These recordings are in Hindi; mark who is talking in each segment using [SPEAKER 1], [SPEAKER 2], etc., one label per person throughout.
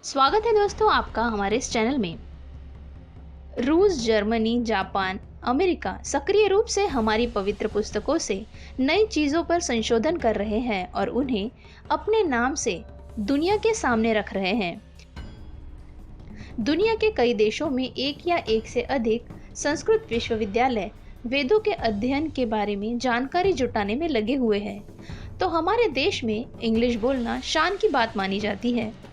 [SPEAKER 1] स्वागत है दोस्तों आपका हमारे इस चैनल में। रूस, जर्मनी, जापान, अमेरिका सक्रिय रूप से हमारी पवित्र पुस्तकों से नई चीज़ों पर संशोधन कर रहे हैं और उन्हें अपने नाम से दुनिया के सामने रख रहे हैं। दुनिया के कई देशों में एक या एक से अधिक संस्कृत विश्वविद्यालय वेदों के अध्ययन के बारे में जानकारी जुटाने में लगे हुए हैं। तो हमारे देश में इंग्लिश बोलना शान की बात मानी जाती है।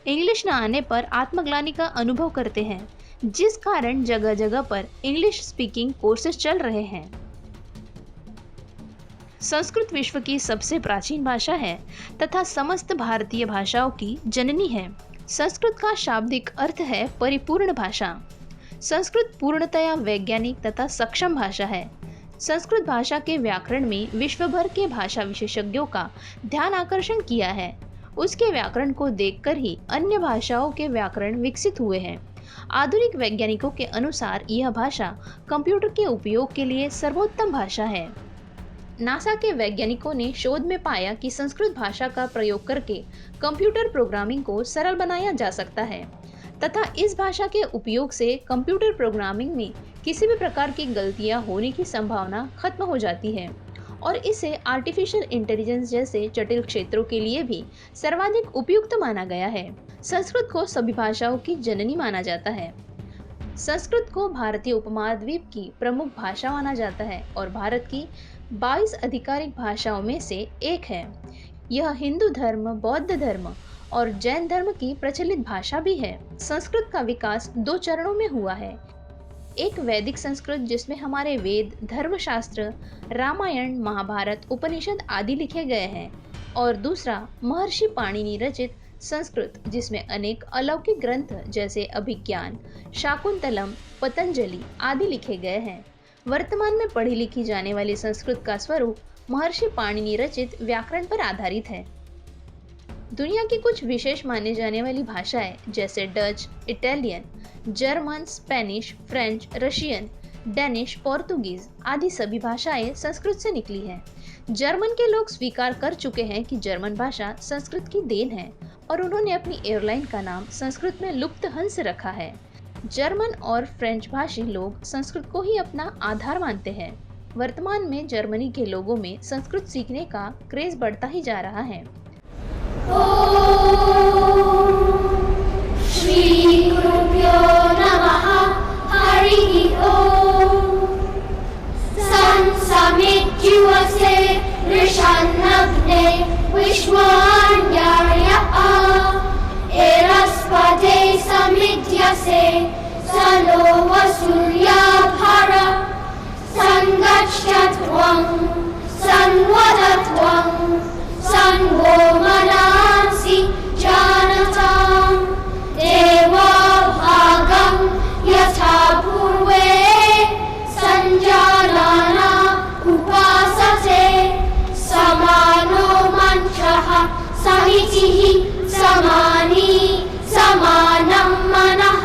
[SPEAKER 1] इंग्लिश न आने पर आत्मग्लानि का अनुभव करते हैं, जिस कारण जगह जगह पर इंग्लिश स्पीकिंग कोर्सेज चल रहे हैं। संस्कृत विश्व की सबसे प्राचीन भाषा है तथा समस्त भारतीय भाषाओं की जननी है। संस्कृत का शाब्दिक अर्थ है परिपूर्ण भाषा। संस्कृत पूर्णतया वैज्ञानिक तथा सक्षम भाषा है। संस्कृत भाषा के व्याकरण में विश्व भर के भाषा विशेषज्ञों का ध्यान आकर्षण किया है। उसके व्याकरण को देखकर ही अन्य भाषाओं के व्याकरण विकसित हुए हैं। आधुनिक वैज्ञानिकों के अनुसार यह भाषा कंप्यूटर के उपयोग के लिए सर्वोत्तम भाषा है। नासा के वैज्ञानिकों ने शोध में पाया कि संस्कृत भाषा का प्रयोग करके कंप्यूटर प्रोग्रामिंग को सरल बनाया जा सकता है तथा इस भाषा के उपयोग से कंप्यूटर प्रोग्रामिंग में किसी भी प्रकार की गलतियां होने की संभावना खत्म हो जाती है और इसे आर्टिफिशियल इंटेलिजेंस जैसे जटिल क्षेत्रों के लिए भी सर्वाधिक उपयुक्त माना गया है। संस्कृत को सभी भाषाओं की जननी माना जाता है। संस्कृत को भारतीय उपमहाद्वीप की प्रमुख भाषा माना जाता है और भारत की 22 आधिकारिक भाषाओं में से एक है। यह हिंदू धर्म, बौद्ध धर्म और जैन धर्म की प्रचलित भाषा भी है। संस्कृत का विकास 2 चरणों में हुआ है। एक वैदिक संस्कृत जिसमें हमारे वेद, धर्मशास्त्र, रामायण, महाभारत, उपनिषद आदि लिखे गए हैं और दूसरा महर्षि पाणिनि रचित संस्कृत जिसमें अनेक अलौकिक ग्रंथ जैसे अभिज्ञान, शाकुंतलम, पतंजलि आदि लिखे गए हैं। वर्तमान में पढ़ी लिखी जाने वाली संस्कृत का स्वरूप महर्षि पाणिनि रचित व्याकरण पर आधारित है। दुनिया की कुछ विशेष माने जाने वाली भाषाएं जैसे Dutch, Italian, German, Spanish, French, Russian, Danish, Portuguese आदि सभी भाषाएं संस्कृत से निकली हैं। जर्मन के लोग स्वीकार कर चुके हैं कि जर्मन भाषा संस्कृत की देन है और उन्होंने अपनी एयरलाइन का नाम संस्कृत में लुफ्तहंस रखा है। जर्मन और फ्रेंच भाषी लोग संस्कृत को ही अपना आधार मानते हैं। वर्तमान में जर्मनी के लोगों में संस्कृत सीखने का क्रेज बढ़ता ही जा रहा है।
[SPEAKER 2] श्री गुरुभ्यो नमः। हरि ओम। संसमित्युवसे ऋषन्नग्ने विश्वान्याय एरस्पदे समिध्यसे सनो वसूर्याभर संगच्छत्वं संवदत्वं संगो मनांसि जानताम् देवा भागं यथा पूर्वे संजानाना उपासते समानो मंत्रः समितिः समानी समानं मनः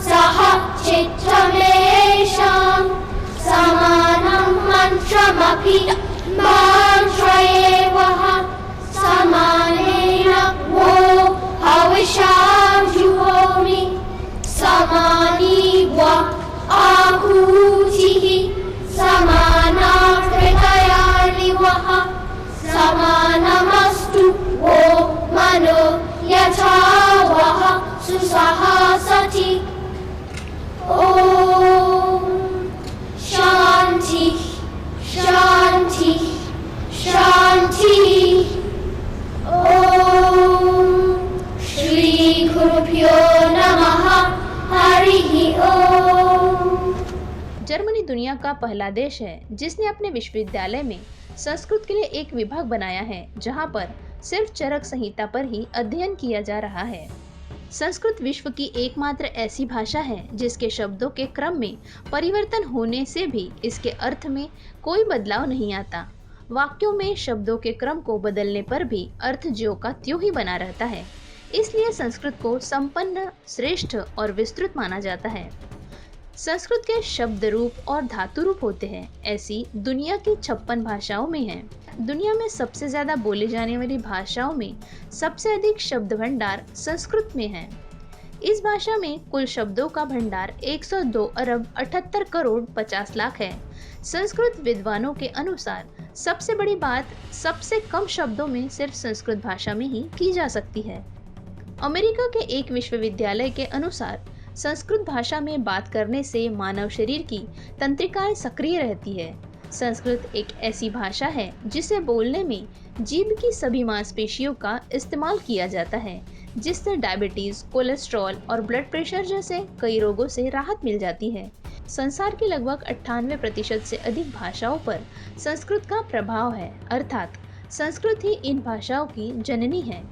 [SPEAKER 2] सह चित्तमेषां समानं मंत्रमपि मंत्रयेवः समानेन वो हविषां जुहोमि समानी व आहुतिः समाना कृतयालिवः समानमस्तु वो मनो यथा वः सुसहासति। ओम शांति शांति शांति। ओम श्री गुरुभ्यो नमः। हरि ओम।
[SPEAKER 1] जर्मनी दुनिया का पहला देश है जिसने अपने विश्वविद्यालय में संस्कृत के लिए एक विभाग बनाया है, जहां पर सिर्फ चरक संहिता पर ही अध्ययन किया जा रहा है। संस्कृत विश्व की एकमात्र ऐसी भाषा है जिसके शब्दों के क्रम में परिवर्तन होने से भी इसके अर्थ में कोई बदलाव नहीं आता। वाक्यों में शब्दों के क्रम को बदलने पर भी अर्थ ज्यों का त्यों ही बना रहता है। इसलिए संस्कृत को संपन्न, श्रेष्ठ और विस्तृत माना जाता है। संस्कृत के शब्द रूप और धातु रूप होते हैं। ऐसी दुनिया की 56 भाषाओं में है। दुनिया में सबसे ज्यादा बोले जाने वाली भाषाओं में सबसे अधिक शब्द भंडार संस्कृत में है। इस भाषा में कुल शब्दों का भंडार 102 अरब 78 करोड़ 50 लाख है। संस्कृत विद्वानों के अनुसार सबसे बड़ी बात सबसे कम शब्दों में सिर्फ संस्कृत भाषा में ही की जा सकती है। अमेरिका के एक विश्वविद्यालय के अनुसार संस्कृत भाषा में बात करने से मानव शरीर की तंत्रिकाएं सक्रिय रहती है। संस्कृत एक ऐसी भाषा है जिसे बोलने में जीभ की सभी मांसपेशियों का इस्तेमाल किया जाता है, जिससे डायबिटीज, कोलेस्ट्रॉल और ब्लड प्रेशर जैसे कई रोगों से राहत मिल जाती है। संसार की लगभग 98% से अधिक भाषाओं पर संस्कृत का प्रभाव है, अर्थात संस्कृत ही इन भाषाओं की जननी है।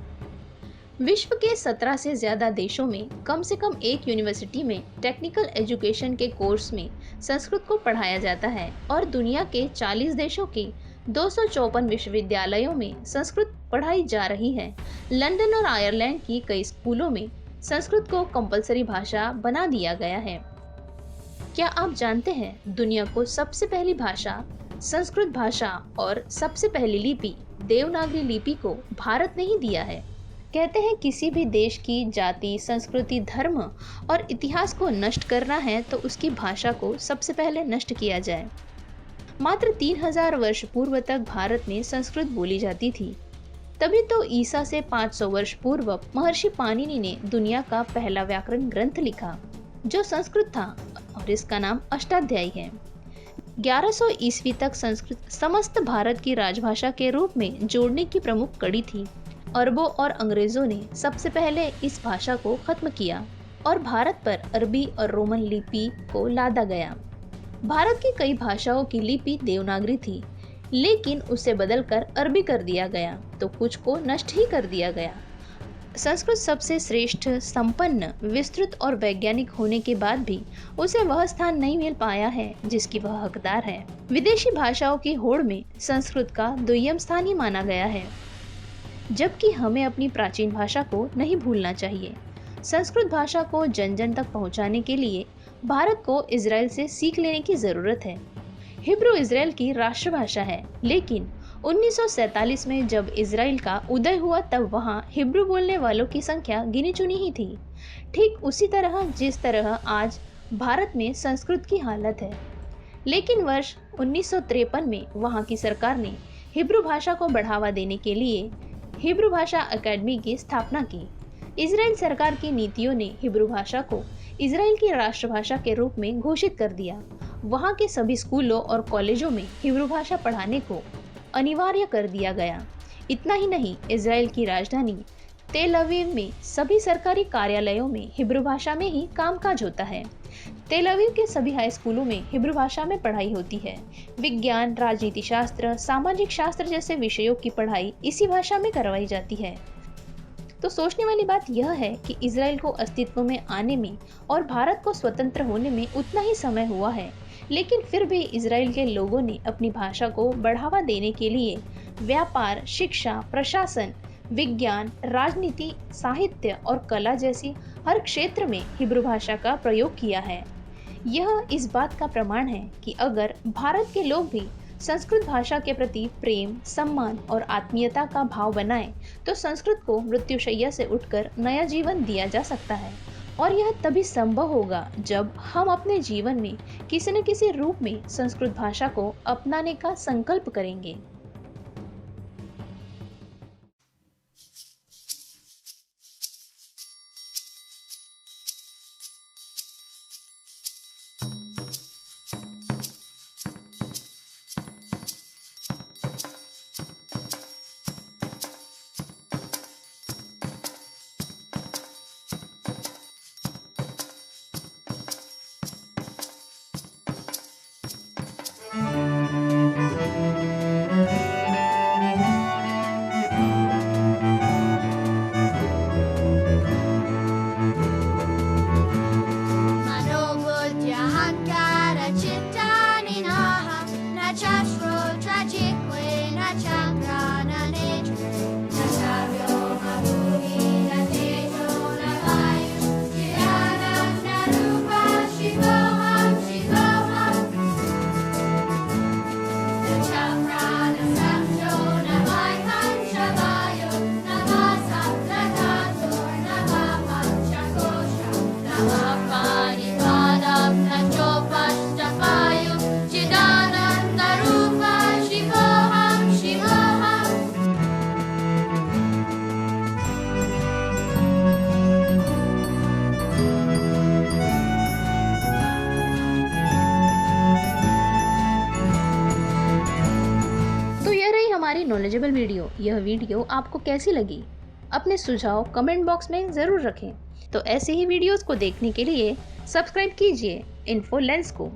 [SPEAKER 1] विश्व के 17 से ज्यादा देशों में कम से कम एक यूनिवर्सिटी में टेक्निकल एजुकेशन के कोर्स में संस्कृत को पढ़ाया जाता है और दुनिया के 40 देशों के 254 विश्वविद्यालयों में संस्कृत पढ़ाई जा रही है। लंदन और आयरलैंड की कई स्कूलों में संस्कृत को कंपलसरी भाषा बना दिया गया है। क्या आप जानते हैं दुनिया को सबसे पहली भाषा संस्कृत भाषा और सबसे पहली लिपि देवनागरी लिपि को भारत ने ही दिया है। कहते हैं किसी भी देश की जाति, संस्कृति, धर्म और इतिहास को नष्ट करना है तो उसकी भाषा को सबसे पहले नष्ट किया जाए। मात्र 3000 वर्ष पूर्व तक भारत में संस्कृत बोली जाती थी। तभी तो ईसा से 500 वर्ष पूर्व महर्षि पाणिनि ने दुनिया का पहला व्याकरण ग्रंथ लिखा जो संस्कृत था और इसका नाम अष्टाध्यायी है। 1100 ईस्वी तक संस्कृत समस्त भारत की राजभाषा के रूप में जोड़ने की प्रमुख कड़ी थी। अरबों और अंग्रेजों ने सबसे पहले इस भाषा को खत्म किया और भारत पर अरबी और रोमन लिपि को लादा गया। भारत की कई भाषाओं की लिपि देवनागरी थी, लेकिन उसे बदलकर अरबी कर दिया गया तो कुछ को नष्ट ही कर दिया गया। संस्कृत सबसे श्रेष्ठ, संपन्न, विस्तृत और वैज्ञानिक होने के बाद भी उसे वह स्थान नहीं मिल पाया है जिसकी वह हकदार है। विदेशी भाषाओं की होड़ में संस्कृत का दुर्यम स्थान ही माना गया है, जबकि हमें अपनी प्राचीन भाषा को नहीं भूलना चाहिए। संस्कृत भाषा को जन जन तक पहुंचाने के लिए भारत को इजराइल से सीख लेने की जरूरत है। हिब्रू इजराइल की राष्ट्रभाषा है, लेकिन 1947 में जब इजराइल का उदय हुआ तब वहां हिब्रू बोलने वालों की संख्या गिनी चुनी ही थी। ठीक उसी तरह जिस तरह आज भारत में संस्कृत की हालत है। लेकिन वर्ष 1953 में वहां की सरकार ने हिब्रू भाषा को बढ़ावा देने के लिए हिब्रू भाषा अकेडमी की स्थापना की। इजराइल सरकार की नीतियों ने हिब्रू भाषा को इजराइल की राष्ट्रभाषा के रूप में घोषित कर दिया। वहां के सभी स्कूलों और कॉलेजों में हिब्रू भाषा पढ़ाने को अनिवार्य कर दिया गया। इतना ही नहीं, इजराइल की राजधानी तेल अवीव में सभी सरकारी कार्यालयों में हिब्रू भाषा में ही कामकाज होता है। तेल अवीव के सभी हाई स्कूलों में हिब्रू भाषा में पढ़ाई होती है। विज्ञान, राजनीति शास्त्र, सामाजिक शास्त्र जैसे विषयों की पढ़ाई इसी भाषा में करवाई जाती है। तो सोचने वाली बात यह है कि इजराइल को अस्तित्व में आने में और भारत को स्वतंत्र होने में उतना ही समय हुआ है, लेकिन फिर भी इजराइल के लोगों ने अपनी भाषा को बढ़ावा देने के लिए व्यापार, शिक्षा, प्रशासन, विज्ञान, राजनीति, साहित्य और कला जैसी हर क्षेत्र में हिब्रू भाषा का प्रयोग किया है। यह इस बात का प्रमाण है कि अगर भारत के लोग भी संस्कृत भाषा के प्रति प्रेम, सम्मान और आत्मीयता का भाव बनाएं, तो संस्कृत को मृत्युशैया से उठकर नया जीवन दिया जा सकता है। और यह तभी संभव होगा जब हम अपने जीवन में किसी न किसी रूप में संस्कृत भाषा को अपनाने का संकल्प करेंगे। हमारी नॉलेजेबल यह वीडियो आपको कैसी लगी? अपने सुझाव कमेंट बॉक्स में ज़रूर रखें। तो ऐसे ही वीडियोस को देखने के लिए सब्सक्राइब कीजिए इन्फो लेंस को।